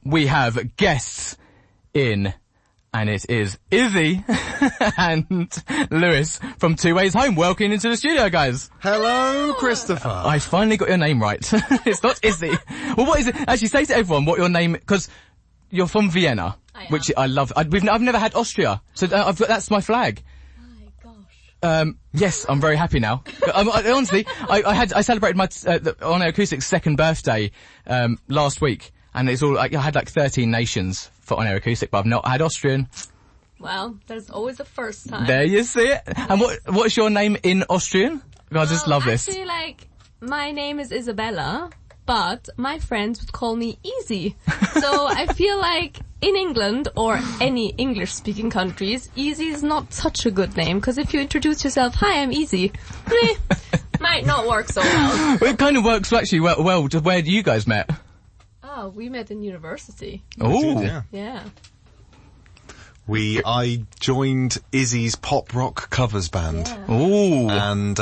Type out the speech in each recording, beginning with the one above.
We have guests in, and it is Izzy and Lewis from Two Ways Home. Welcome into the studio, guys. Hello, Christopher. I finally got your name right. It's not Izzy. Well, what is it? Actually, say to everyone what your name, because you're from Vienna, which I love. I've never had Austria, so that's my flag. Yes, I'm very happy now. Honestly, I celebrated my on Acoustic's second birthday last week, and it's all I had like 13 nations for On Air Acoustic, but I've not had Austrian. Well, there's always a first time. There you see it. And what's your name in Austrian? I just love this. Actually, my name is Isabella, but my friends would call me Easy. So I feel like in England or any English-speaking countries, Easy is not such a good name, because if you introduce yourself, hi, I'm Easy, might not work so well. Well, it kind of works actually well. Where you guys met? Oh, we met in university. Oh, Yeah. I joined Izzy's pop rock covers band. Yeah. oh, And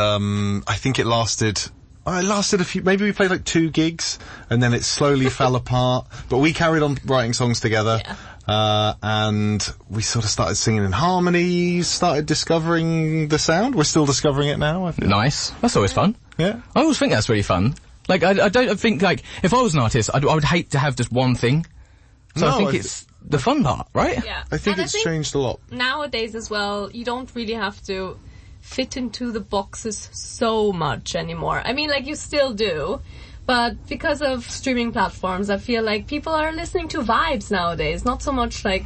I think it lasted a few, maybe we played like 2 gigs, and then it slowly fell apart. But we carried on writing songs together. Yeah. And we sort of started singing in harmonies, started discovering the sound. We're still discovering it now, I think. nice. That's always fun. Yeah. I always think that's really fun. Like, I don't think, like, if I was an artist, I would hate to have just one thing. So No, I think it's the fun part, right? Yeah. I think it's changed a lot. Nowadays as well, you don't really have to fit into the boxes so much anymore. I mean, like, you still do, but because of streaming platforms, I feel like people are listening to vibes nowadays, not so much like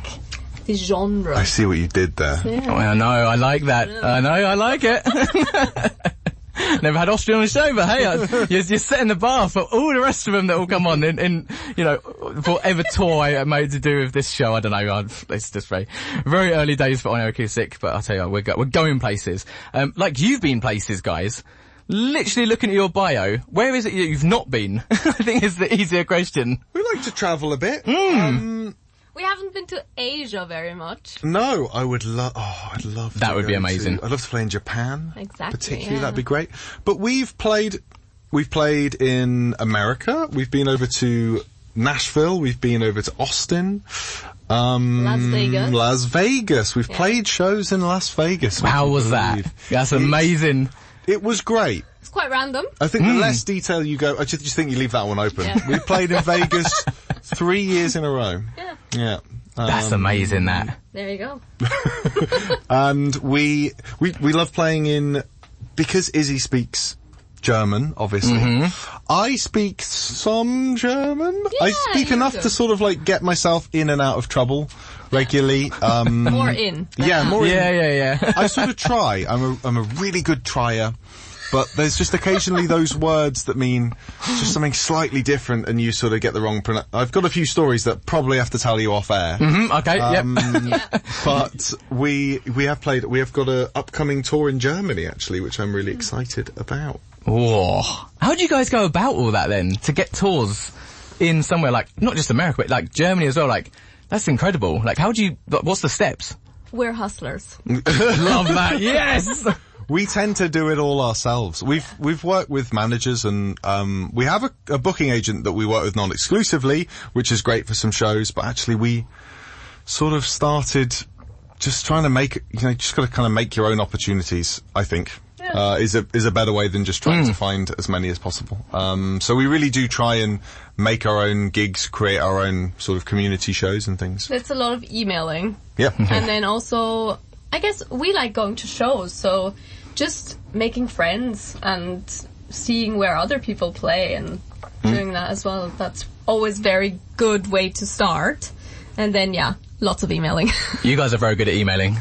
the genre. I see what you did there. Yeah. Oh, I know, I like that. I know, I like it. Never had Austrian on the show, but hey, you're setting the bar for all the rest of them that will come on in for whatever tour I made to do with this show. I don't know. It's just very early days for On Air Acoustic, but I'll tell you what, we're going places. Like you've been places, guys. Literally looking at your bio, where is it you've not been? I think is the easier question. We like to travel a bit. We haven't been to Asia very much. No, I'd love That would be amazing. I'd love to play in Japan. Exactly, Particularly, yeah. that'd be great. But we've played in America. We've been over to Nashville. We've been over to Austin. Las Vegas. We've played shows in Las Vegas. How was that? That's amazing. It was great. It's quite random. I think the less detail you go, I just think you leave that one open. Yeah. We played in Vegas 3 years in a row. Yeah. That's amazing, that. There you go. And we love playing in, because Izzy speaks German, obviously. I speak some German. Yeah, I speak enough to sort of like get myself in and out of trouble regularly. More in. Yeah, more in. Yeah. I sort of try. I'm a really good trier. But there's just occasionally those words that mean just something slightly different, and you sort of get the wrong I've got a few stories that probably have to tell you off air. Okay, yep. But we have got a upcoming tour in Germany, actually, which I'm really excited about. Oh. How do you guys go about all that then? To get tours in somewhere like, not just America, but like Germany as well, like, that's incredible. Like, what's the steps? We're hustlers. Love that, yes! We tend to do it all ourselves. We've worked with managers, and we have a booking agent that we work with non-exclusively, which is great for some shows, but actually we sort of started just trying to make, just got to kind of make your own opportunities, I think. Yeah. Is a better way than just trying to find as many as possible. So we really do try and make our own gigs, create our own sort of community shows and things. It's a lot of emailing. Yeah. And then also, I guess we like going to shows, so just making friends and seeing where other people play and doing that as well. That's always very good way to start. And then, lots of emailing. You guys are very good at emailing.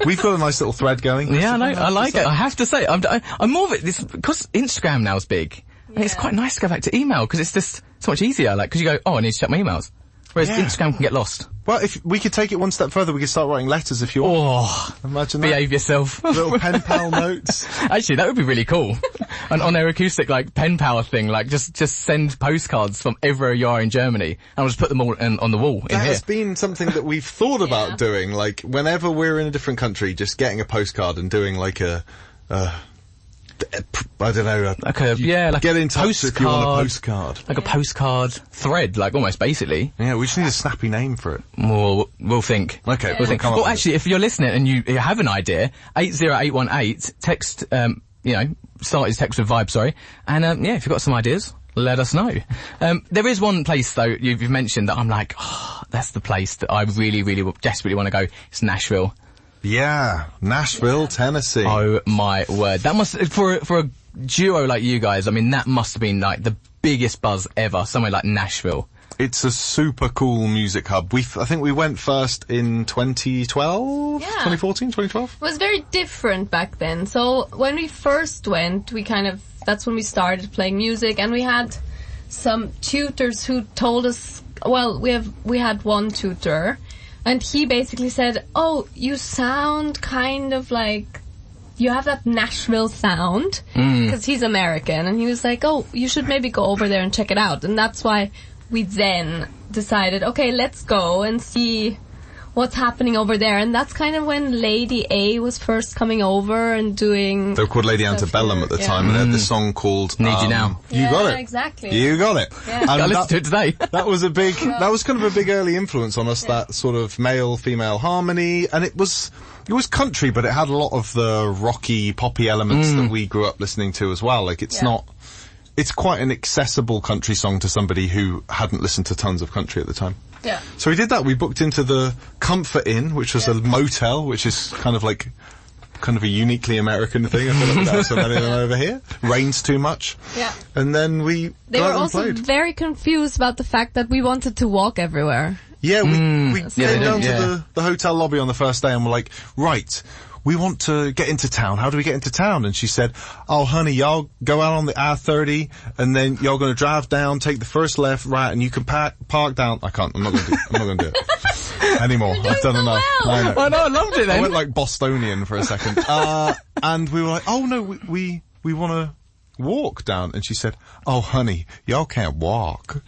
We've got a nice little thread going. Yeah, I like it. I have to say, I'm more of it, because Instagram now is big. And it's quite nice to go back to email, because it's just so much easier. Like, because you go, I need to check my emails. Whereas Instagram can get lost. Well, if we could take it one step further, we could start writing letters if you want. Oh, imagine that. behave yourself. Little pen pal notes. Actually, that would be really cool. An On Air Acoustic, like, pen pal thing, like, just send postcards from everywhere you are in Germany, and I'll just put them all on the wall in That here. has been something that we've thought about doing, like, whenever we're in a different country, just getting a postcard and doing, like, I don't know. Like Get in touch if you want a postcard. Like a postcard thread, like almost basically. Yeah, we just need a snappy name for it. We'll think. Okay, We'll think. come up Well, with actually, if you're listening and you have an idea, 80818, text, start his text with vibe, sorry. And, if you've got some ideas, let us know. There is one place, though, you've mentioned that I'm like, that's the place that I really, really desperately want to go. It's Nashville. Yeah, Nashville, Tennessee. Oh my word. That must, for a duo like you guys, I mean, that must have been like the biggest buzz ever, somewhere like Nashville. It's a super cool music hub. I think we went first in 2012? Yeah. 2014, 2012? It was very different back then. So when we first went, that's when we started playing music, and we had some tutors who told us, well, we had one tutor, and he basically said, oh, you sound kind of like, you have that Nashville sound, because he's American, and he was like, oh, you should maybe go over there and check it out. And that's why we then decided, okay, let's go and see what's happening over there. And that's kind of when Lady A was first coming over and doing... They were called Lady Antebellum at the time, and they had this song called... Need You Now. You got it. Exactly. You got it. Yeah. And I listened to it today. That was kind of a big early influence on us, that sort of male-female harmony, and it was country, but it had a lot of the rocky, poppy elements that we grew up listening to as well. Like, it's quite an accessible country song to somebody who hadn't listened to tons of country at the time. Yeah. So we did that. We booked into the Comfort Inn, which was a motel, which is kind of a uniquely American thing. I feel like we don't have so many of them over here. Rains too much. Yeah. And then They got were out and also played. very confused about the fact that we wanted to walk everywhere. Yeah, we came down yeah. to the hotel lobby on the first day and we're like, right, we want to get into town. How do we get into town? And she said, oh, honey, y'all go out on the I-30 and then y'all going to drive down, take the first left, right, and you can park down. I'm not going to do it anymore. I've done enough. well. I know. I know, I loved it then. I went like Bostonian for a second. And we were like, oh no, we want to walk down. And she said, oh honey, y'all can't walk.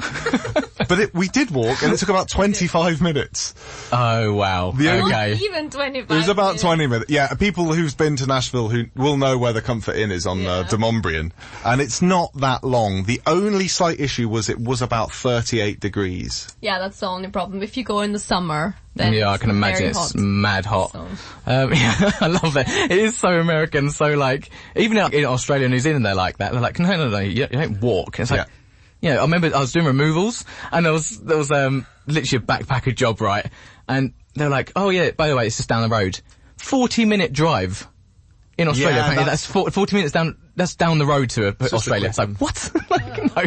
But we did walk, and it took about 25 minutes. Oh wow. Okay. Not even 25 It was about minutes. 20 minutes. Yeah, people who've been to Nashville who will know where the Comfort Inn is on De Montbriand. And it's not that long. The only slight issue was it was about 38 degrees. Yeah, that's the only problem. If you go in the summer, then Yeah, I can imagine very it's hot. mad hot. So. Yeah, I love it. It is so American, so like, even in Australia and New Zealand they're like that. They're like, no, you don't walk. It's like, I remember I was doing removals, and there was literally a backpacker job, right? And they're like, oh yeah, by the way, it's just down the road. 40-minute drive in Australia. Yeah, Apparently that's 40 minutes down, that's down the road to Australia. It's like, what? Like, no.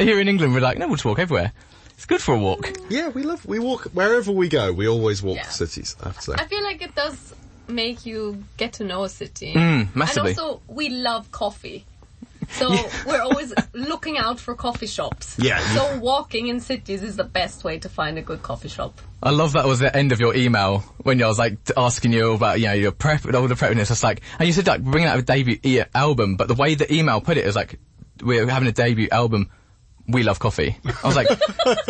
Here in England we're like, no, we'll just walk everywhere. It's good for a walk. Yeah, we walk, wherever we go, we always walk the cities, I have to say. I feel like it does make you get to know a city. Massively. And also, we love coffee. So we're always looking out for coffee shops. Yeah. So walking in cities is the best way to find a good coffee shop. I love that was the end of your email when I was like asking you about, your prep and all the preppiness. It's like, and you said like bringing out a debut album, but the way the email put it was like, we're having a debut album. We love coffee. I was like,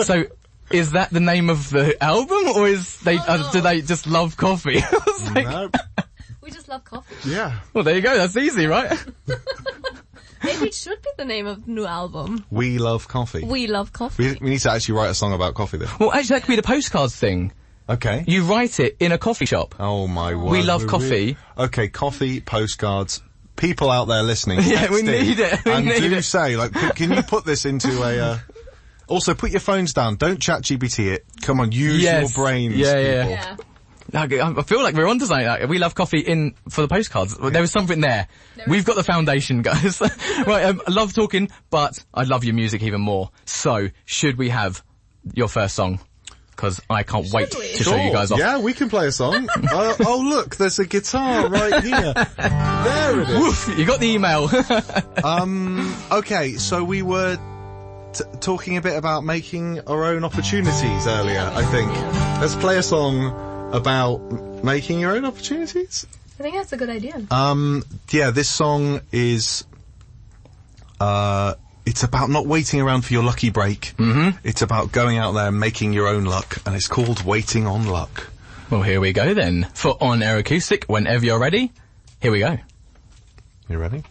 so is that the name of the album, or do they just love coffee? I was like, No. We just love coffee. Yeah. well, there you go. That's easy, right? Maybe it should be the name of the new album. We love coffee. We love coffee. We need to actually write a song about coffee then. Well, actually, that could be the postcards thing. Okay. You write it in a coffee shop. Oh my word. We love coffee. Okay, coffee, postcards. People out there listening. Yeah, we text in need it. We and need do it. say, like, can you put this into a, also put your phones down. Don't chat GPT it. Come on, use your brains, Yeah. people. Yeah. I feel like we're onto something. Like, we love coffee for the postcards. There was something there. We've got the foundation, guys. Right, I love talking, but I love your music even more. So, should we have your first song? Because I can't wait we? to show you guys off. Yeah, we can play a song. Oh, look, there's a guitar right here. There it is. Woof, you got the email. Okay, so we were talking a bit about making our own opportunities earlier, I think. Let's play a song about making your own opportunities. I think that's a good idea. This song is, it's about not waiting around for your lucky break. Mm-hmm. It's about going out there and making your own luck, and it's called Waiting on Luck. Well, here we go then. For On Air Acoustic, whenever you're ready, here we go. You ready?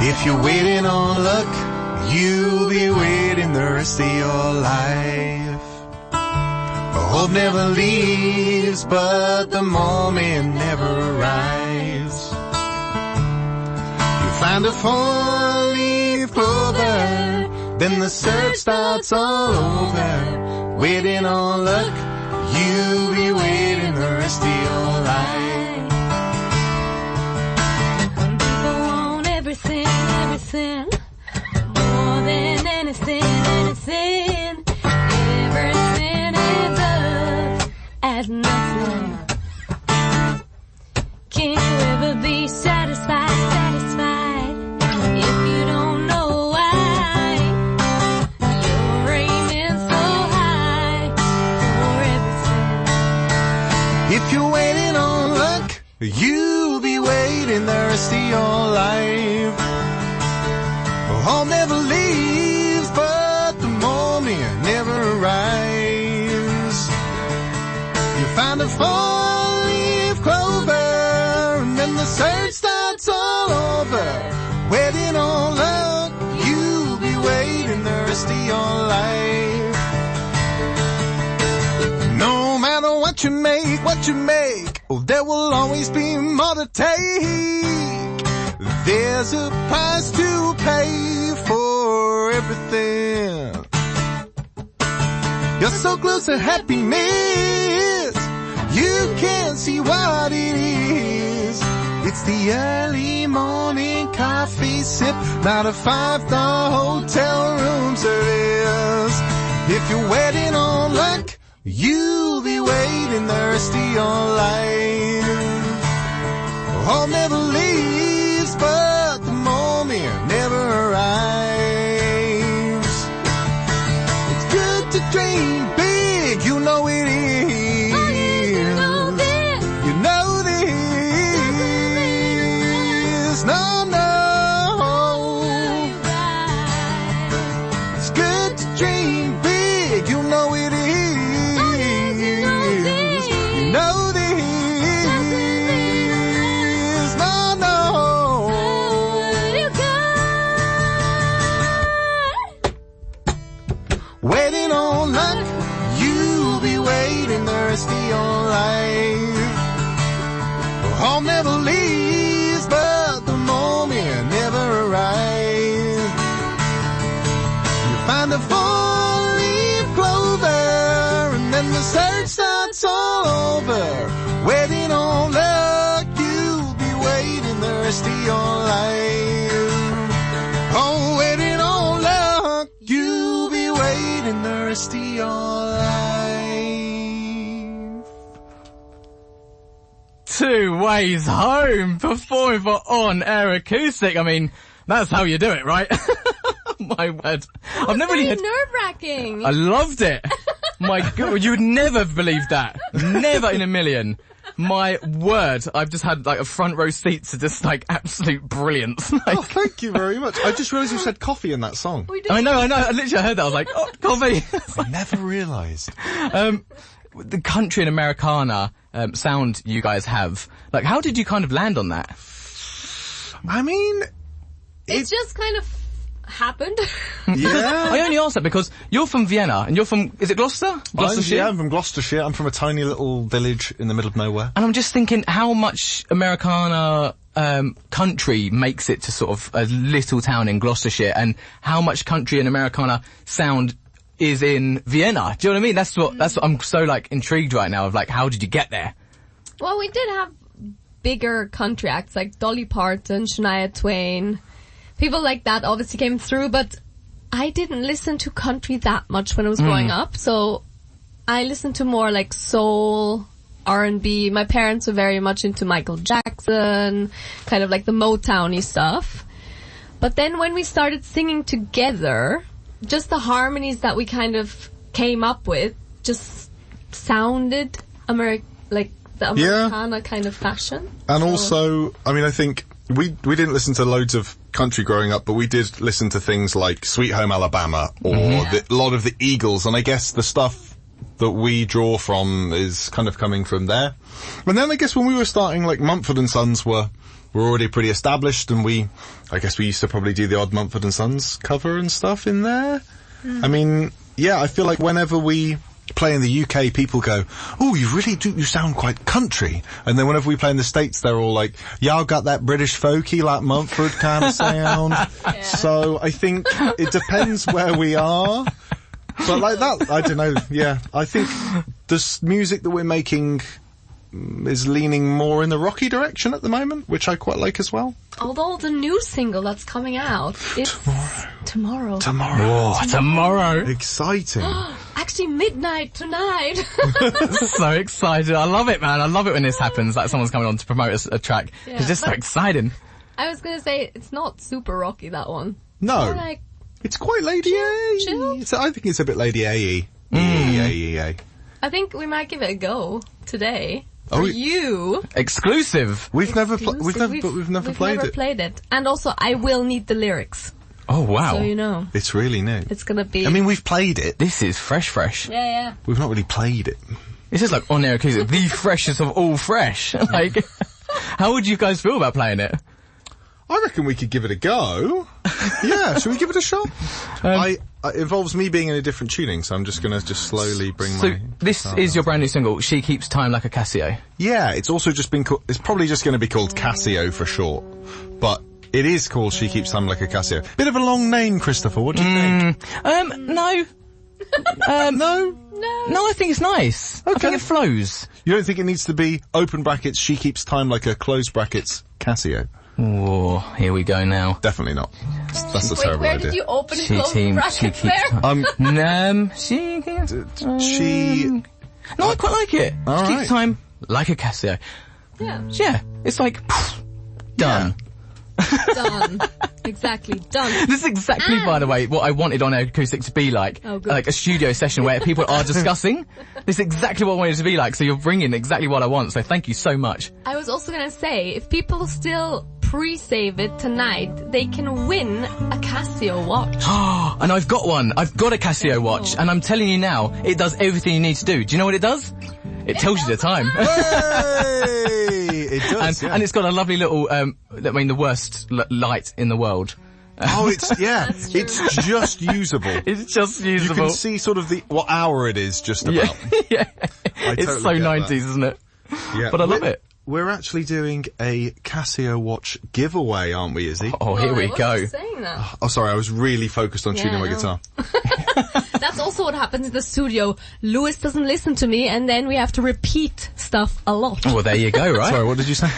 If you're waiting on luck, you'll be waiting the rest of your life. Hope never leaves, but the moment never arrives. You find a four-leaf clover, then the search starts all over. Waiting on luck, you'll be waiting the rest of your life. When people want everything, everything, more than anything, anything, everything adds up as nothing. Can you ever be satisfied, satisfied, if you don't know why you're aiming so high for everything? If you're waiting on luck, you'll be waiting the rest of your life. Home never leaves, but the moment never arrives. You find a four-leaf clover, and then the search starts all over. Waiting on luck, you'll be waiting the rest of your life. No matter what you make, oh, there will always be more to take. There's a price to pay for everything. You're so close to happiness, you can't see what it is. It's the early morning coffee sip, not a five-star hotel room service. If you're waiting on luck, you'll be waiting the rest of your life. Home never leaves, but the moment never arrives. It's good to dream big, you know it is. Oh, yes, you know this. You know this. No, no. It's good to dream big, you know it is. Oh, yes, you know this. You know this. No, no. Waiting on luck, you'll be waiting the rest of your life. Home never leaves, but the moment never arrives. You find a four-leaf clover, and then the search starts all over. Waiting on luck, you'll be waiting the rest of your life. Oh, waiting on luck, you'll be waiting the rest of your life. Two Ways Home, performing for On Air Acoustic. I mean, that's how you do it, right? My word. I've never really Very had... nerve-wracking. I loved it. My God, you would never have believed that. Never in a million. My word, I've just had like a front row seat to just like absolute brilliance. Like, Oh, thank you very much. I just realised you said coffee in that song. We did. I know. I literally heard that. I was like, oh, coffee. I never realised. The country and Americana sound you guys have. Like, how did you kind of land on that? I mean, It just kind of happened. yeah. I only asked that because you're from Vienna and you're from, is it Gloucester? Gloucestershire? I'm from Gloucestershire. I'm from a tiny little village in the middle of nowhere. And I'm just thinking how much Americana country makes it to sort of a little town in Gloucestershire, and how much country and Americana sound is in Vienna. Do you know what I mean? That's what I'm so like intrigued right now of like, how did you get there? Well, we did have bigger country acts like Dolly Parton, Shania Twain. People like that obviously came through, but I didn't listen to country that much when I was growing up, so I listened to more like soul, R&B. My parents were very much into Michael Jackson, kind of like the Motown-y stuff. But then when we started singing together, just the harmonies that we kind of came up with just sounded like the Americana kind of fashion. And So- also, I mean, I think we didn't listen to loads of country growing up, but we did listen to things like Sweet Home Alabama or a lot of the Eagles, and I guess the stuff that we draw from is kind of coming from there. And then I guess when we were starting, like Mumford and Sons were we're already pretty established, and I guess we used to probably do the odd Mumford and Sons cover and stuff in there. I mean, yeah, I feel like whenever we play in the UK, people go, "Oh, you sound quite country." And then whenever we play in the States, they're all like, "Y'all got that British folky, like Mumford kind of sound." Yeah. So I think it depends where we are. But like that, I don't know, yeah. I think this music that we're making is leaning more in the rocky direction at the moment, which I quite like as well. Although the new single that's coming out, it's tomorrow. Tomorrow. Exciting. Actually, midnight tonight. So excited. I love it, man. I love it when this happens, like someone's coming on to promote a track. Yeah, It's just so but- exciting. I was gonna say, it's not super rocky, that one. No. More like, It's quite Lady A. chill. I think it's a bit Lady A-y. Yeah. I think we might give it a go today. Oh, For we- you. We've Exclusive. never played it. And also, I will need the lyrics. Oh, wow. So you know. It's really new. It's gonna be... I mean, we've played it. This is fresh. Yeah. We've not really played it. This is like on air acoustic, the freshest of all fresh. Like, how would you guys feel about playing it? I reckon we could give it a go. Yeah, should we give it a shot? It involves me being in a different tuning, so I'm just gonna slowly bring So, my... this is your brand new single, She Keeps Time Like a Casio. Yeah, it's also just been it's probably just gonna be called Casio for short. But it is called She Keeps Time Like a Casio. Bit of a long name, Christopher, what do you think? No. No? No, I think it's nice. I think it flows. You don't think it needs to be open brackets, She Keeps Time Like a close brackets, Casio? Oh, here we go now. Definitely not. That's a Wait, terrible where idea. did you open and She close brackets keeps there? she keeps... She... No, I quite like it. All She right. keeps time like a Casio. Yeah, it's like, done. Done. Exactly, done. This is exactly, by the way, what I wanted on Acoustic to be like. Oh, good. Like a studio session where people are discussing. This is exactly what I wanted it to be like, so you're bringing exactly what I want, so thank you so much. I was also gonna say, if people still pre-save it tonight, they can win a Casio watch. And I've got one. I've got a Casio watch, and I'm telling you now, it does everything you need to do. Do you know what it does? It tells you the time. Hey! It does, yeah. And it's got a lovely little, the worst light in the world. Oh, it's, yeah, That's true. it's just usable. It's just You usable. can see sort of what hour it is just about. Yeah. I It's totally so get 90s, that. isn't it? Yeah. But I love it. We're actually doing a Casio watch giveaway, aren't we, Izzy? Oh, here we I wasn't go. saying that. Oh, sorry, I was really focused on Yeah, tuning I my know. guitar. That's also what happens in the studio. Lewis doesn't listen to me, and then we have to repeat stuff a lot. Well, there you go, right? Sorry, what did you say?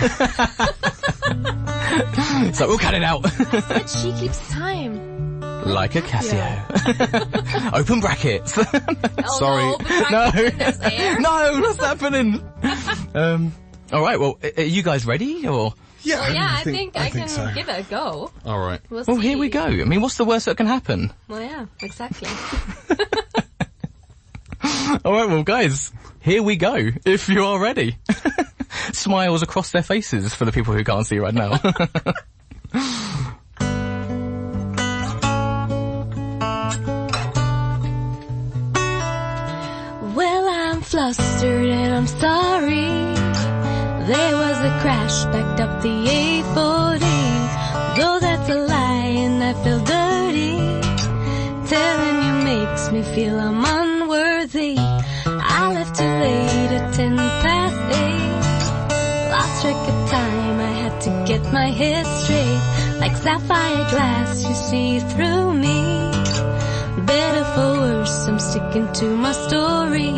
So we'll cut it out. But she keeps time. Like a Casio. Open brackets. Oh, Sorry. No, but No. there's air. No, what's happening? Alright, well, are you guys ready, or? Yeah, Yeah, I think I can so. give it a go. All right. We'll Well, see. here we go. I mean, what's the worst that can happen? Well, yeah, exactly. Alright, well, guys, here we go, if you are ready. Smiles across their faces for the people who can't see right now. Well, I'm flustered and I'm sorry. There was a crash backed up the A40. Though that's a lie and I feel dirty. Telling you makes me feel I'm unworthy. I left too late at 10 past 8. Lost track of time, I had to get my head straight. Like sapphire glass, you see through me. Better for worse, I'm sticking to my story.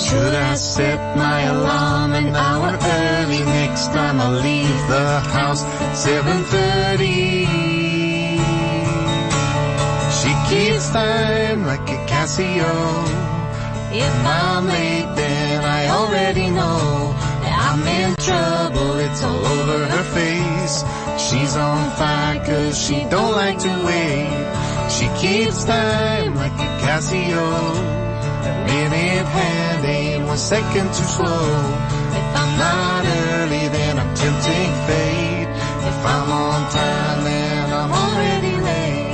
Should I set my alarm an hour early? Next time I'll leave the house 7:30. She keeps time like a Casio. If I'm late, then I already know I'm in trouble. It's all over her face. She's on fire 'cause she don't like to wait. She keeps time like a Casio. Minute hand ain't 1 second too slow. If I'm not early, then I'm tempting fate. If I'm on time, then I'm already late.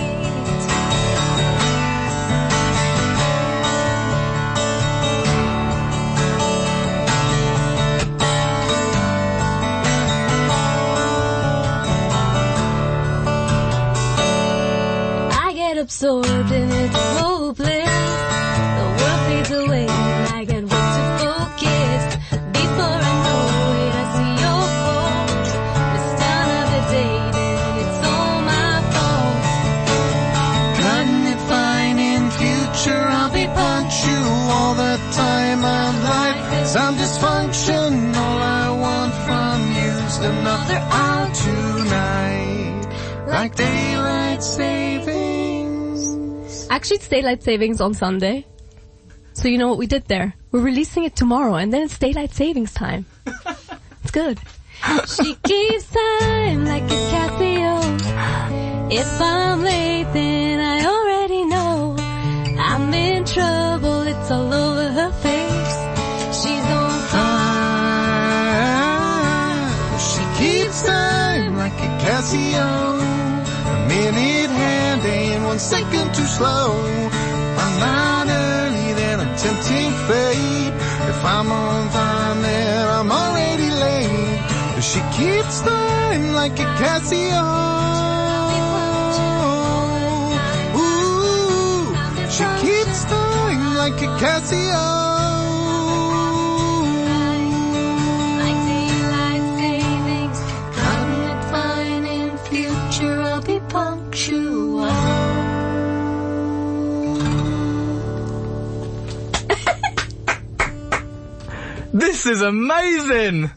absorbed in its slow play. The world fades away and I get way too focused. Before I know it, I see your fault. It's done of the day, then it's all my fault. Couldn't it find in future I'll be punctual all the time of life. Some dysfunction, all I want from you's another hour tonight. Like daylight savings. Actually, it's daylight savings on Sunday. So you know what we did there? We're releasing it tomorrow, and then it's daylight savings time. It's good. She keeps time like a Casio. If I'm late, then I already know I'm in trouble. It's all over her face. She's on fire. She keeps time like a Casio. A minute hand ain't 1 second too slow. I'm not early, then I'm tempting fate. If I'm on time, then I'm already late. She keeps time like a Casio. Ooh, she keeps time like a Casio. like daylight savings. Come and find in future I'll be punctual. This is amazing!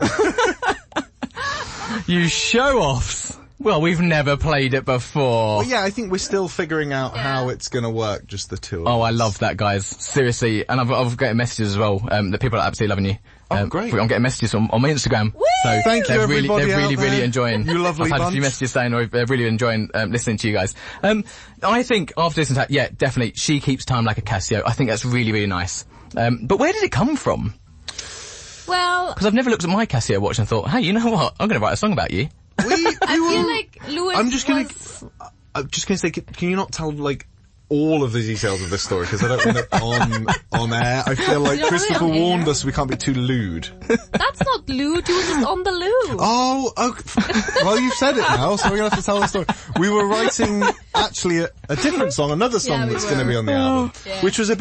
You show-offs. Well, we've never played it before. Well, yeah, I think we're still figuring out how it's going to work, just the two of us. Oh, I love that, guys. Seriously. And I've getting messages as well, that people are absolutely loving you. Oh, great. I'm getting messages on my Instagram. Woo! So Thank you, they're really, everybody they're out really, there. really enjoying. You lovely I've had a bunch. few messages saying they're really enjoying, listening to you guys. I think after listening to that, yeah, definitely, she keeps time like a Casio. I think that's really, really nice. But where did it come from? Well, Because I've never looked at my Casio watch and thought, hey, you know what? I'm going to write a song about you. I feel like Lewis I'm just going was... to say, can you not tell, like, all of the details of this story? Because I don't want it on air. I feel like You're Christopher on air. warned us we can't be too lewd. That's not lewd, you were just on the loo. Oh, okay. Well, you've said it now, so we're going to have to tell the story. We were writing, actually, a different song, another song Yeah, we that's going to were. be on the album, Yeah. which was it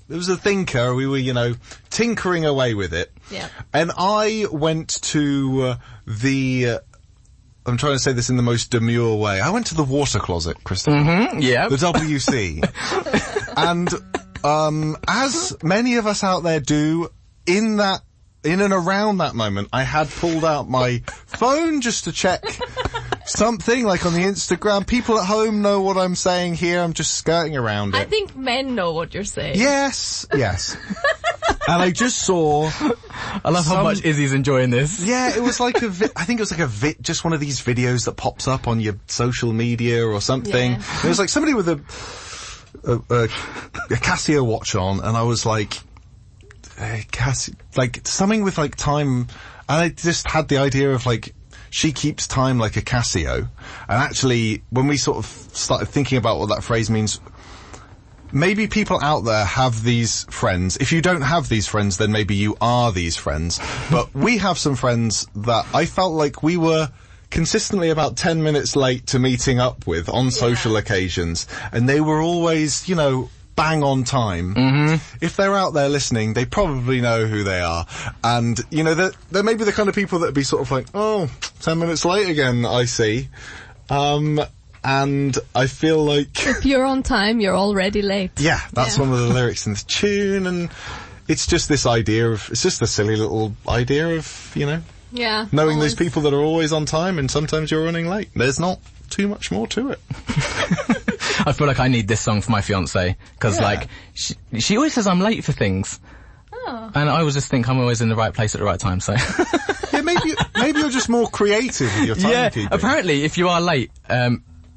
was a thinker. We were, tinkering away with it. Yeah. And I went to I'm trying to say this in the most demure way. I went to the water closet, Christopher. Mm-hmm, yeah. The WC. And, as many of us out there do, in and around that moment, I had pulled out my phone just to check something, like on the Instagram. People at home know what I'm saying here. I'm just skirting around it. I think men know what you're saying. Yes. And I just saw... I love how much Izzy's enjoying this. Yeah, it was like I think it was like just one of these videos that pops up on your social media or something. Yeah. It was like somebody with a Casio watch on, and I was like, like something with like time, and I just had the idea of like, she keeps time like a Casio. And actually, when we sort of started thinking about what that phrase means, maybe people out there have these friends. If you don't have these friends, then maybe you are these friends. But we have some friends that I felt like we were consistently about 10 minutes late to meeting up with on social occasions. And they were always, bang on time. Mm-hmm. If they're out there listening, they probably know who they are. And, they're maybe the kind of people that would be sort of like, 10 minutes late again, I see. And I feel like... If you're on time, you're already late. Yeah, that's one of the lyrics in the tune, and it's just this idea of... It's just a silly little idea of, Yeah. knowing always. those people that are always on time, and sometimes you're running late. There's not too much more to it. I feel like I need this song for my fiancée, because she always says I'm late for things. Oh. And I always just think I'm always in the right place at the right time, so... Yeah, maybe you're just more creative with your timekeeping. Yeah, apparently if you are late,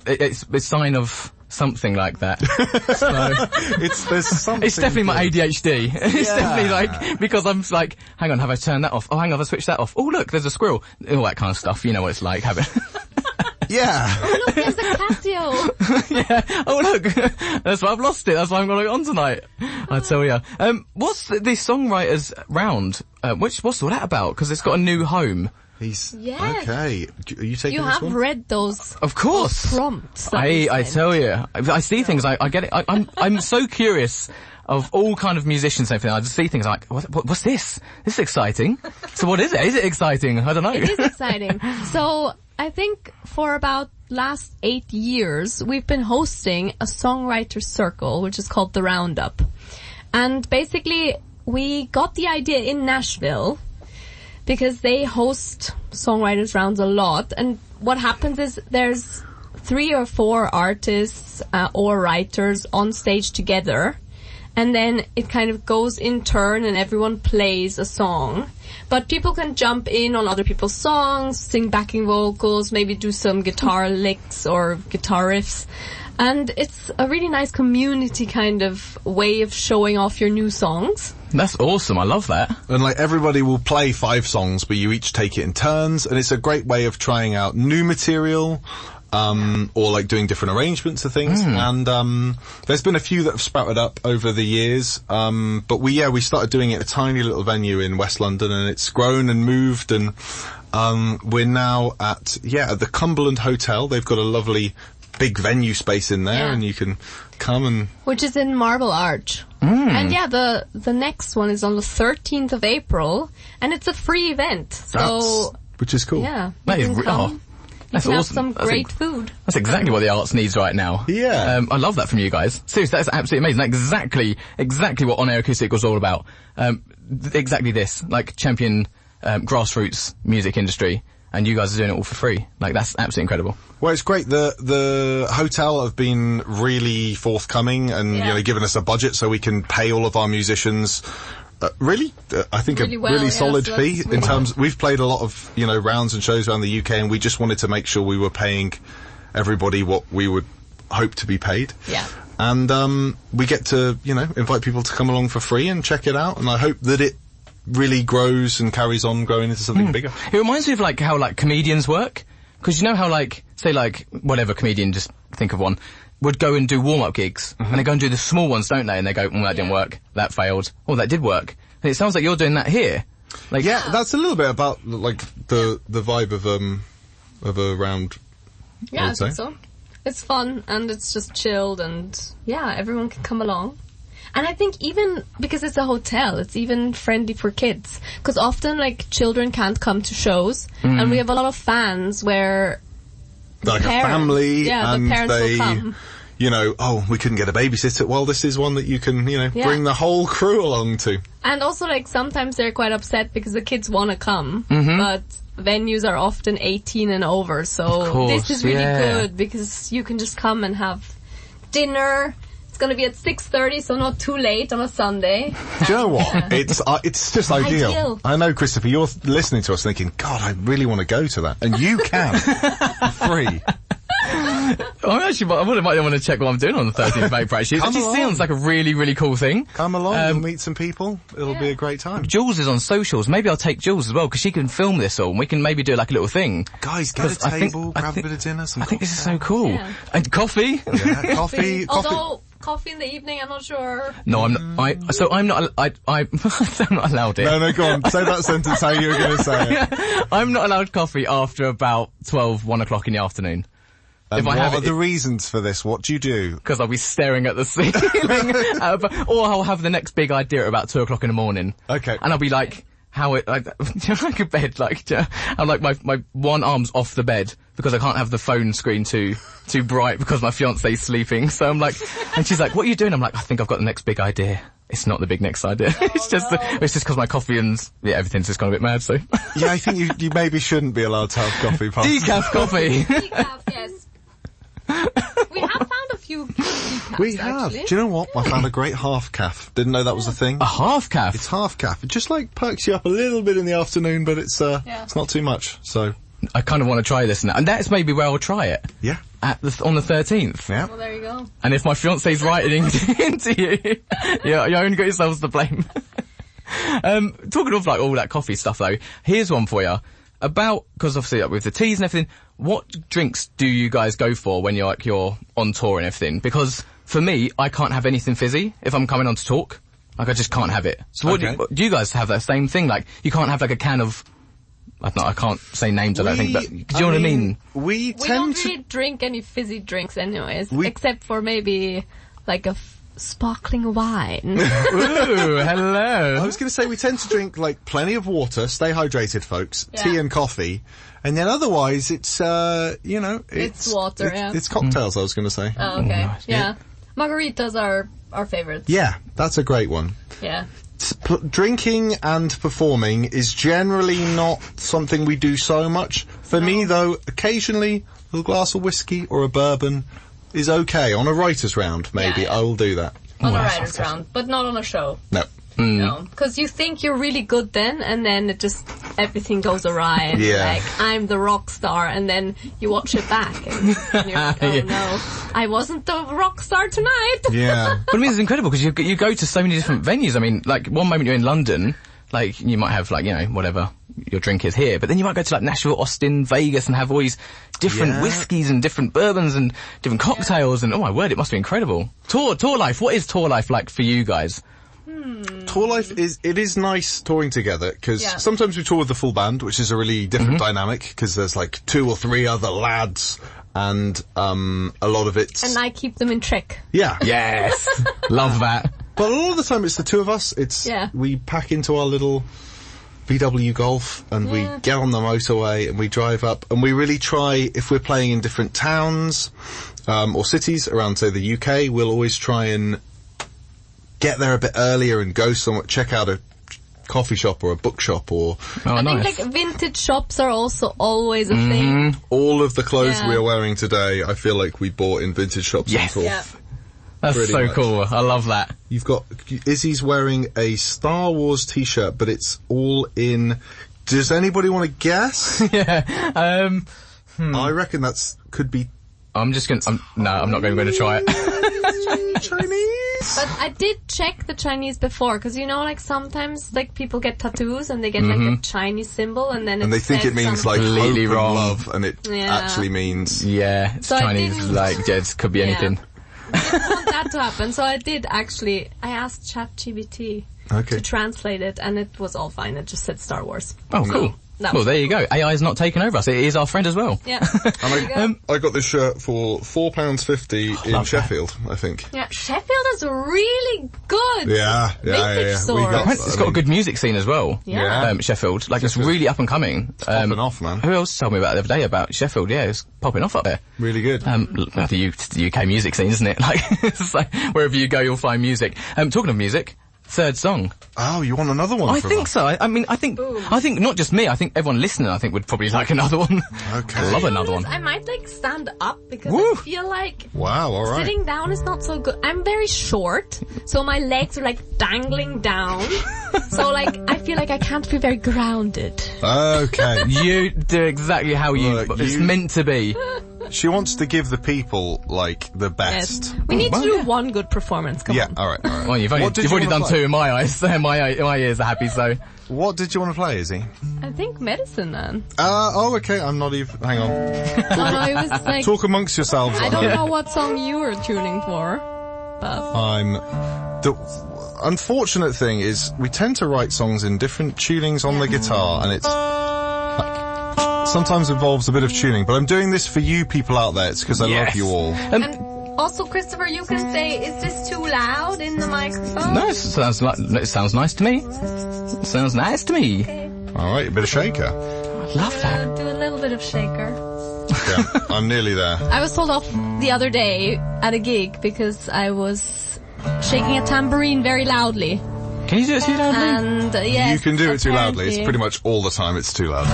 it's a sign of something like that. So, There's something... it's definitely my to it. ADHD. It's definitely like, because I'm like, hang on, have I turned that off? Oh, hang on, have I switched that off? Oh, look, there's a squirrel. All that kind of stuff. You know what it's like, having... Yeah. Oh, look, there's a Casio. Yeah. Oh, look. That's why I've lost it. That's why I'm going to go on tonight. I tell you. What's the songwriters round? What's all that about? Because it's got a new home. He's Yes. okay. Are you taking You this have one? read those Of course. prompts. that we I sent. tell you, I see things, I get it. I'm so curious of all kind of musicians and everything. I just see things like, what's this? This is exciting. So what is it? Is it exciting? I don't know. It is exciting. So I think for about last 8 years, we've been hosting a songwriter circle, which is called the Roundup. And basically, we got the idea in Nashville because they host songwriters rounds a lot. And what happens is there's 3 or 4 artists or writers on stage together. And then it kind of goes in turn and everyone plays a song. But people can jump in on other people's songs, sing backing vocals, maybe do some guitar licks or guitar riffs. And it's a really nice community kind of way of showing off your new songs. That's awesome. I love that. And like everybody will play 5 songs, but you each take it in turns, and it's a great way of trying out new material, or like doing different arrangements of things. And there's been a few that have sprouted up over the years. But we started doing it at a tiny little venue in West London, and it's grown and moved, and we're now at the Cumberland Hotel. They've got a lovely big venue space in there, Yeah. and you can come and... Which is in Marble Arch. And the next one is on the 13th of April, and it's a free event. So, which is cool. yeah. That you is can come. That's You can awesome. have some That's great food. That's exactly what the arts needs right now. Yeah. I love that from you guys. Seriously, that's absolutely amazing. That's exactly what On Air Acoustic was all about. Exactly this, like champion grassroots music industry, and you guys are doing it all for free. Like, that's absolutely incredible. Well, it's great. The hotel have been really forthcoming and, Yeah. given us a budget so we can pay all of our musicians I think Really a well, really yeah, solid so fee that's in really terms, we've played a lot of, rounds and shows around the UK, and we just wanted to make sure we were paying everybody what we would hope to be paid. Yeah. And, we get to, invite people to come along for free and check it out, and I hope that it really grows and carries on growing into something bigger. It reminds me of like how like comedians work, because you know how like say like whatever comedian, just think of one, would go and do warm-up gigs, and they go and do the small ones, don't they? And they go, that didn't work, that failed, oh, that did work. And it sounds like you're doing that here. Like, Yeah, that's a little bit about like the vibe of a round. Yeah, I would say. think so. It's fun and it's just chilled and everyone can come along. And I think even because it's a hotel, it's even friendly for kids. Because often like children can't come to shows, and we have a lot of fans where Like parents, a family, and the parents they, will come. we couldn't get a babysitter. Well, this is one that you can, bring the whole crew along to. And also like sometimes they're quite upset because the kids want to come, but venues are often 18 and over. So Of course, this is really yeah. good because you can just come and have dinner. It's going to be at 6:30, so not too late on a Sunday. Do you know what? It's just ideal. Ideal. I know, Christopher, you're listening to us thinking, God, I really want to go to that. And you can. Free. I might want to check what I'm doing on the 13th of April, actually. It Come actually along. sounds like a really, really cool thing. Come along, you'll meet some people. It'll be a great time. Jules is on socials. Maybe I'll take Jules as well, because she can film this all, and we can maybe do like a little thing. Guys, get a 'Cause I think- table, I grab think- a bit of dinner, some I think this is so cocktails. cool. Yeah. And coffee. Yeah, coffee. Although coffee in the evening, I'm not sure. No, I'm not I'm not allowed it. No, go on. Say that sentence how you were going to say it. I'm not allowed coffee after about 1 o'clock in the afternoon. And If I what have are it- the reasons for this? What do you do? Because I'll be staring at the ceiling. Or I'll have the next big idea at about 2 o'clock in the morning. Okay. And I'll be like, like a bed, I'm like my one arm's off the bed because I can't have the phone screen too bright because my fiance's sleeping. So I'm like, and she's like, what are you doing? I'm like, I think I've got the next big idea. It's not the big next idea. It's just because my coffee and everything's just gone a bit mad. So Yeah, I think you maybe shouldn't be allowed to have coffee past. decaf coffee. Decaf, yes. We have found a few decafs, We have. actually. Do you know what? I found a great half calf. Didn't know that was a thing. A half calf. It's half calf. It just like perks you up a little bit in the afternoon, but it's not too much. So I kind of want to try this now, and that's maybe where I'll try it yeah, on the 13th. yeah. Well, there you go. And if my fiance's writing into you, you only got yourselves to blame. Talking of like all that coffee stuff though, here's one for you. Because obviously like, with the teas and everything, what drinks do you guys go for when you're on tour and everything? Because for me, I can't have anything fizzy if I'm coming on to talk. Like I just can't have it. So Okay. do you guys have that same thing? Like you can't have like a can of I can't say names, I don't think, but do you know what I mean? We We tend don't to... really drink any fizzy drinks anyways, We- except for maybe like a sparkling wine. Ooh, hello. I was going to say we tend to drink like plenty of water, stay hydrated, folks, tea and coffee, and then otherwise it's It's water, yeah. It's cocktails. I was going to say. Oh, okay. nice. Yeah. Margaritas are our favorites. Yeah, that's a great one. Yeah. Drinking and performing is generally not something we do so much. For me, though, occasionally a little glass of whiskey or a bourbon is okay. On a writer's round, maybe, Yeah. I will do that. On a Wow. writer's round, but not on a show. No. No. Because you think you're really good then, and then it just, everything goes awry, and you're Yeah. like, I'm the rock star, and then you watch it back, and you're like, oh no, I wasn't the rock star tonight. Yeah. But I mean, it's incredible because you go to so many different venues. I mean, like one moment you're in London, like you might have like, whatever your drink is here, but then you might go to like Nashville, Austin, Vegas and have all these different Yeah. whiskies and different bourbons and different cocktails and oh my word, it must be incredible. Tour life. What is tour life like for you guys? Tour life is nice touring together because Yeah. sometimes we tour with the full band, which is a really different dynamic because there's like 2 or 3 other lads and a lot of it's And I keep them in check. yeah. Yes. Love that. But a lot of the time it's the 2 of us. Yeah. We pack into our little VW Golf and we get on the motorway and we drive up and we really try, if we're playing in different towns or cities around, say, the UK, we'll always try and get there a bit earlier and go somewhere, check out a coffee shop or a bookshop or Oh, I nice. think like vintage shops are also always a thing. all of the clothes Yeah. we are wearing today. I feel like we bought in vintage shops. Yes. on tour. Yeah. That's pretty so much. cool. I love that. You've got Izzy's wearing a Star Wars t-shirt, but it's all in. Does anybody want to guess? Yeah. I reckon that's could be I'm just gonna. I'm not going to try it. Chinese. But I did check the Chinese before, because like sometimes like people get tattoos and they get like a Chinese symbol and then And they think it means like hope Completely and wrong. love, and it Yeah. actually means Yeah, it's So I Chinese. didn't- Like, yeah, it could be Yeah. anything. I want that to happen. So I did actually. I asked ChatGPT okay. to translate it, and it was all fine. It just said Star Wars. Oh, cool. that Well, was there you go. AI is not taking over us. It is our friend as well. Yeah. And I got this shirt for £4.50 in love that. Sheffield, I think. Yeah, Sheffield is really good. Yeah. Vintage store. It's got a good music scene as well. Yeah. Sheffield. Like, it's really up and coming. Popping off, man. Who else told me about it the other day about Sheffield? Yeah, it's popping off up there. Really good. The UK music scene, isn't it? Like, it's like wherever you go, you'll find music. Talking of music, third song. Oh, you want another one? I from think us? so. I think not just me. I think everyone listening, I think, would probably like another one. Okay. I love another one. I might like stand up because Woo. I feel like Wow. All right. sitting down is not so good. I'm very short, so my legs are like dangling down. So like I feel like I can't be very grounded. Okay. You do exactly how Look, it's you- meant to be. She wants to give the people like the best. Yes. We need to do yeah. one good performance. Come Yeah. on. All right. All right. Well, you've What did you already wanna done play? two in my eyes. So my ears are happy. So What did you want to play, Izzy? I think Medicine Man. Oh, okay. I'm not even. Hang on. Oh no, it was like Talk amongst yourselves. I don't know what song you were tuning for, but The unfortunate thing is we tend to write songs in different tunings on the guitar, and it's sometimes involves a bit of tuning. But I'm doing this for you people out there. It's because I love Yes. you all. and also Christopher, you can say, is this too loud in the microphone? no, it sounds nice to me. It sounds nice to me. All right, a bit of shaker. Love that. Do a little bit of shaker. Yeah, I'm nearly there. I was told off the other day at a gig because I was shaking a tambourine very loudly. Can you do it too loudly? And yes, You can do it too loudly. It's apparently pretty much all the time. It's too loud.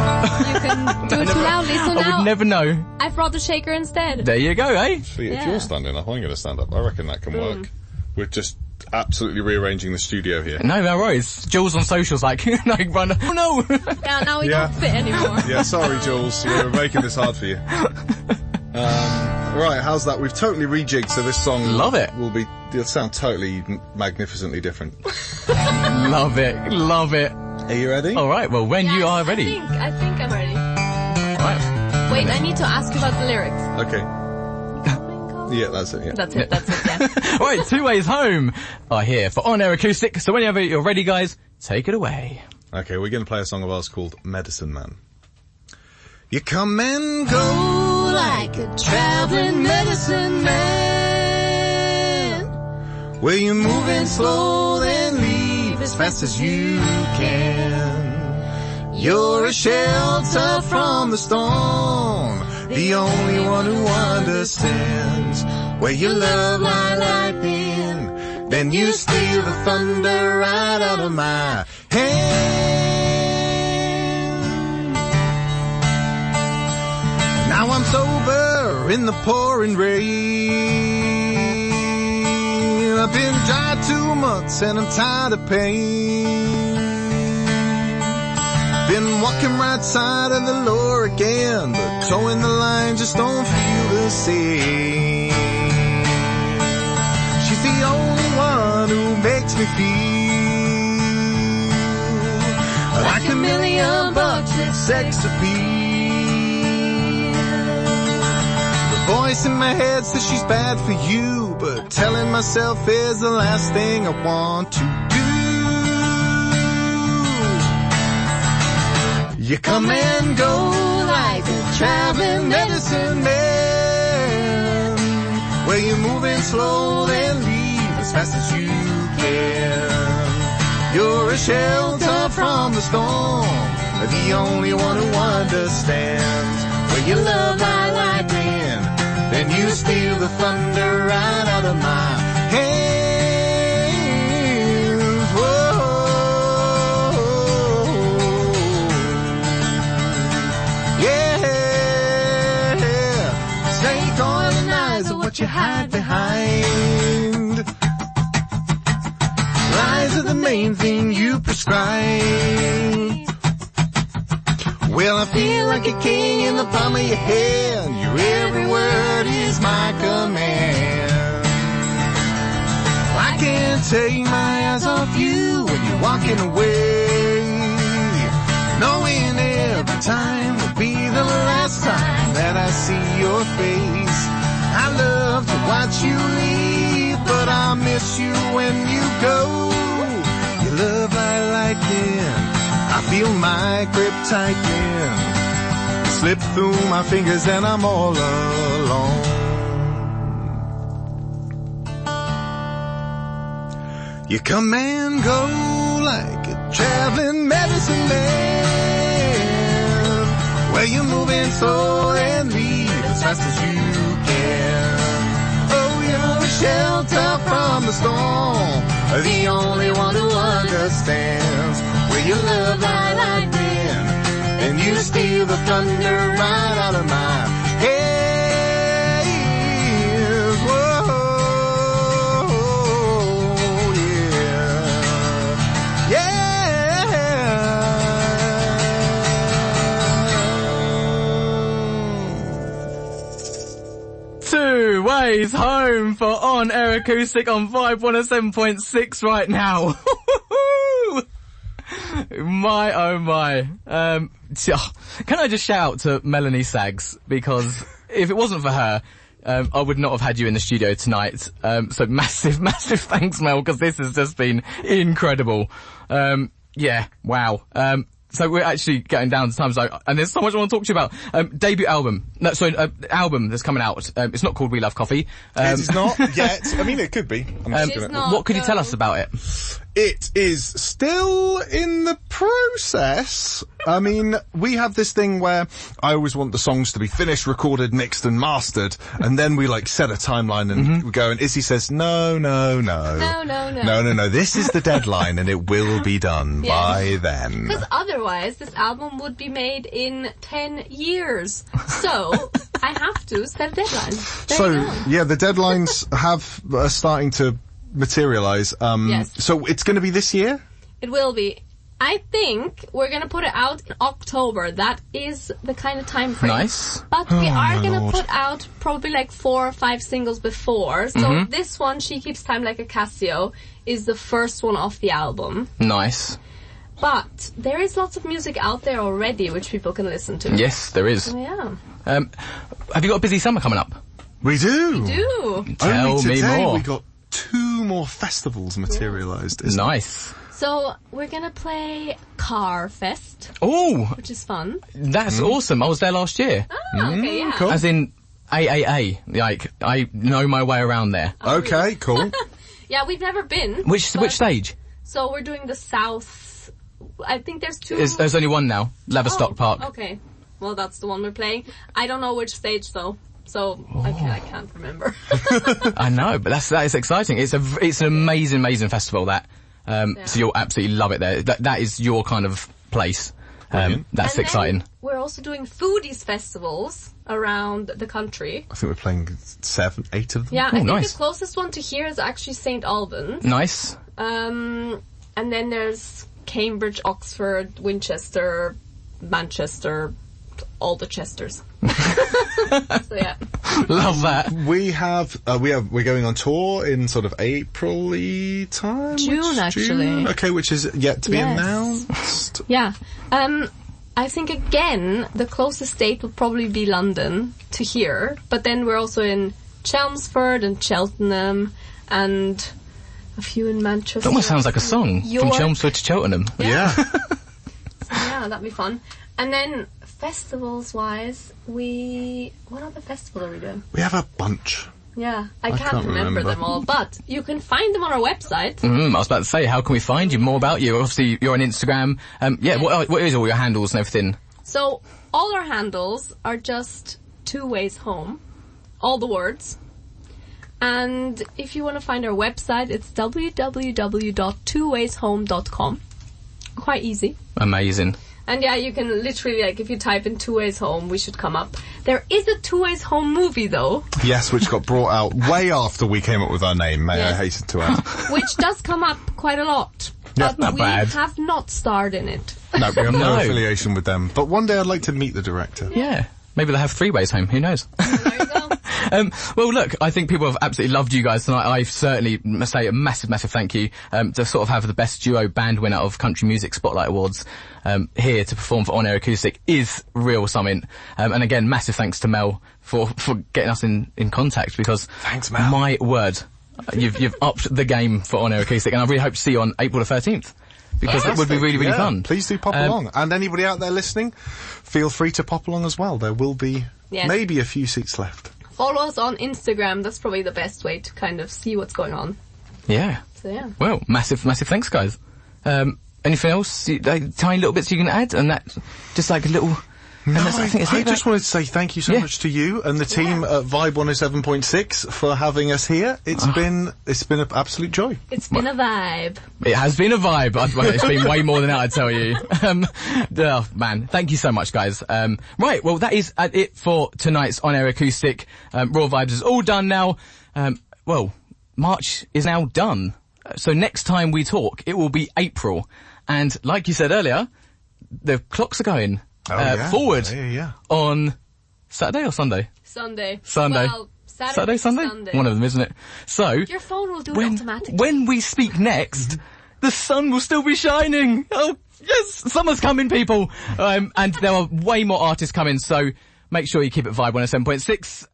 You can do it too loudly. So I now would never know. I've brought the shaker instead. There you go, eh? See, if Yeah. you're standing up, I'm going to stand up. I reckon that can work. We're just absolutely rearranging the studio here. No worries. Jules on socials like, like run. Oh no! Yeah, now we Yeah. don't fit anymore. Yeah, sorry, Jules. We're making this hard for you. Right, how's that? We've totally rejigged, so this song Love it. It'll sound totally magnificently different. Love it. Love it. Are you ready? All right. Well, when you are ready. I think I'm ready. Right. Wait, I need to ask you about the lyrics. Okay. Yeah, that's it, yeah. That's it, yeah. All right. 2 Ways Home are here for On Air Acoustic. So whenever you're ready, guys, take it away. Okay, we're going to play a song of ours called Medicine Man. You come and go like a traveling medicine man. Where you're moving slow, then leave as fast as you can. You're a shelter from the storm, the only one who understands. Where your love lie lightning, then you steal the thunder right out of my hand. Now I'm sober in the pouring rain. I've been dry 2 months and I'm tired of pain. Been walking right side of the law again, but towing the line just don't feel the same. She's the only one who makes me feel like $1,000,000 with sex appeal. Voice in my head says she's bad for you, but telling myself is the last thing I want to do. You come and go like a traveling medicine man. Where you're moving slow, then leave as fast as you can. You're a shelter from the storm, the only one who understands. Where your love lie lightning, then you steal the thunder right out of my hands. Whoa, yeah. Snake oil and eyes are what you hide behind. Lies are the main thing you prescribe. Well, I feel like a king in the palm of your hand. Your every word is my command. I can't take my eyes off you when you're walking away. Knowing every time will be the last time that I see your face. I love to watch you leave, but I miss you when you go. Your love like lightning, I feel my grip tighten, slip through my fingers and I'm all alone. You come and go like a traveling medicine man. Where you're moving slow and leave as fast as you can. Oh, you're a shelter from the storm, the only one who understands. Where your love lie lightning, and you steal the thunder right out of my hands. Whoa, yeah, yeah. 2 ways home for On Air Acoustic on Vibe 107.6 right now. My, oh my. Can I just shout to Melanie Saggs? Because if it wasn't for her, I would not have had you in the studio tonight. So massive, massive thanks, Mel, because this has just been incredible. Yeah, wow. So we're actually getting down to time, and there's so much I want to talk to you about. Debut album. No, sorry, album that's coming out. It's not called We Love Coffee. It is not yet. I mean, it could be. What could you tell us about it? It is still in the process. I mean, we have this thing where I always want the songs to be finished, recorded, mixed and mastered, and then we like set a timeline and we go, and Izzy says, no, this is the deadline and it will be done by then. Because otherwise this album would be made in 10 years. So I have to set a deadline. Yeah, the deadlines are starting to materialize. Yes. So it's going to be this year? It will be. I think we're going to put it out in October. That is the kind of time frame. Nice. But we are going to put out probably like 4 or 5 singles before. So this one, She Keeps Time Like a Casio, is the first one off the album. Nice. But there is lots of music out there already which people can listen to. Yes, there is. So, yeah. Have you got a busy summer coming up? We do. We do. Tell Only me today more. We got 2 more festivals materialised. Nice. So we're gonna play Car Fest, Oh, which is fun. that's awesome. I was there last year. Ah, okay, yeah. cool. As in AAA. Like, I know my way around there. Okay, cool. Yeah, we've never been. Which but- stage? So we're doing the South. I think there's two. There's only one now. Laverstock Park. Okay. Well, that's the one we're playing. I don't know which stage though. So I can't remember. I know, but that is exciting. It's an amazing festival that. So you'll absolutely love it there. That is your kind of place. That's And exciting. then we're also doing foodies festivals around the country. I think we're playing 7, 8 of them. Yeah, I think nice. the closest one to here is actually St. Albans. Nice. And then there's Cambridge, Oxford, Winchester, Manchester, all the Chesters. So yeah. Love that. We're going on tour in sort of April-y time? June, actually. Okay, which is yet to be Yes. announced. Yeah. I think again, the closest date will probably be London to here, but then we're also in Chelmsford and Cheltenham and a few in Manchester. That almost sounds like a song. From York. Chelmsford to Cheltenham. Yeah. Yeah, that'd be fun. And then festivals-wise, what other festival are we doing? We have a bunch. Yeah, I can't remember them all, but you can find them on our website. I was about to say, how can we find you? More about you? Obviously, you're on Instagram. What is all your handles and everything? So all our handles are just 2 Ways Home, all the words. And if you want to find our website, it's www.twowayshome.com. Quite easy. Amazing. And yeah, you can literally, like, if you type in 2 Ways Home, we should come up. There is a 2 Ways Home movie, though. Yes, which got brought out way after we came up with our name, may I Yes. hasten to add. Which does come up quite a lot. Yeah, But not we bad. have not starred in it. No, we have no No. affiliation with them. But one day I'd like to meet the director. Yeah. Maybe they'll have 3 ways home. Who knows? There you go. Well, look, I think people have absolutely loved you guys tonight. I certainly must say a massive thank you to sort of have the best duo band winner of Country Music Spotlight Awards here to perform for On Air Acoustic is real something. And again, massive thanks to Mel for getting us in contact because Thanks, Mel. My word, you've upped the game for On Air Acoustic, and I really hope to see you on April the 13th. Because it would be really Yeah, fun. Please do pop along. And anybody out there listening, feel free to pop along as well. There will be maybe a few seats left. Follow us on Instagram. That's probably the best way to kind of see what's going on. Yeah. So yeah. Well, massive thanks, guys. Anything else? Tiny little bits you can add, and that just like a little. No, I think it's I it, just wanted to say thank you so Yeah. much to you and the team at Vibe 107.6 for having us here. It's been an absolute joy. It's been a vibe. It has been a vibe. It's been way more than that, I tell you. Oh, man, thank you so much, guys. Right, well, that is it for tonight's On Air Acoustic. Raw Vibes is all done now. Well, March is now done. So next time we talk, it will be April. And like you said earlier, the clocks are going forward Yeah. on Saturday or Sunday? Sunday. Sunday. Well, Saturday. Sunday? One of them, isn't it? So, Your phone will do it automatically. when we speak next, the sun will still be shining. Oh, yes, summer's coming, people. And there are way more artists coming, so make sure you keep it Vibe 107.6.